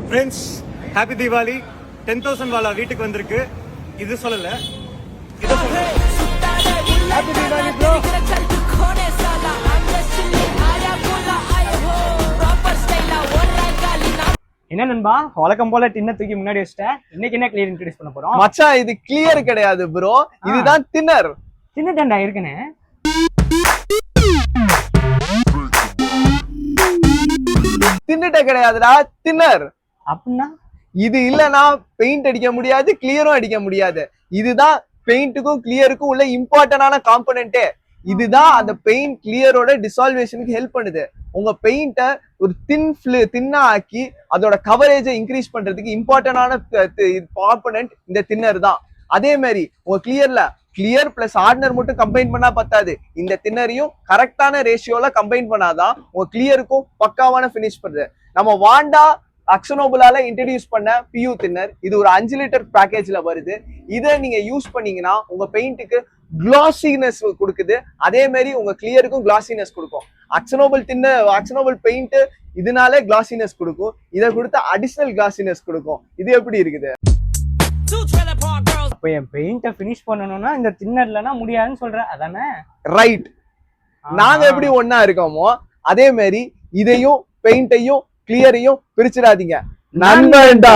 Friends, happy Deepavali. 10,000 வாலா வீட்டுக்கு வந்திருக்கு. இது சொல்லல, இதை சொல்ல. Happy Deepavali bro. என்ன நண்பா, வழக்கம் போல டின்ன தூக்கி முன்னாடி வச்சுட்டேன். இன்னைக்கு என்ன கிளியர் இன்ட்ரோடியூஸ் பண்ண போறோம்? மச்சான், இது கிளியர் கிடையாது ப்ரோ, இதுதான் தின்னர். தின்னடா இருக்குன்னு. தின்னுட்ட கிடையாதுடா, தின்னர். அப்படின்னா இது இல்லனா பெயிண்ட் அடிக்க முடியாது, கிளியரும் அடிக்க முடியாது. இதுதான் பெயிண்ட்டுக்கும் கிளியருக்கும் உள்ள இம்பார்ட்டன்டான காம்பனன்ட்டே. இதுதான் அந்த பெயிண்ட் கிளியரோட டிசால்வேஷனுக்கு ஹெல்ப் பண்ணுது. உங்க பெயிண்ட்டை ஒரு தின்னா ஆக்கி அதோட கவரேஜை இன்க்ரீஸ் பண்றதுக்கு இம்பார்ட்டன்டான காம்பனன்ட் இந்த தின்னர் தான். அதே மாதிரி உங்க கிளியர் பிளஸ் ஹார்ட்னர் மட்டும் கம்பைன் பண்ணா பத்தாது. இந்த தின்னரையும் கரெக்டான ரேஷியோல கம்பைன் பண்ணாதான் உங்க கிளியருக்கும் பக்காவான பினிஷ் பண்ணுது. நம்ம வாண்டா அக்ஸனோபிளால இன்ட்ரடியூஸ் பண்ண பியூ தின்னர். இது ஒரு 5 லிட்டர் பேக்கேஜ்ல வருது. இதை நீங்க யூஸ் பண்ணீங்கன்னா உங்க பெயிண்ட்டுக்கு கிளாசினஸ் கொடுக்குது. அதே மாதிரி உங்க கிளியருக்கும் கிளாசினஸ் கொடுக்கும். அக்ஸனோபிள் பெயிண்ட் இதனால கிளாசினஸ் கொடுக்கும். இதை கொடுத்த அடிஷனல் கிளாசினஸ் கொடுக்கும். இது எப்படி இருக்குது? அப்ப என் பெயிண்ட ஃபினிஷ் பண்ணனும்னா இந்த தின்னர்லனா முடியாதுன்னு சொல்ற, அதானே? ரைட். நாங்க எப்படி ஒண்ணா இருக்கோமோ அதே மாதிரி இதையும் பெயிண்டையும் கிளியரையும் பிரிச்சிடாதீங்க. நண்பன்டா.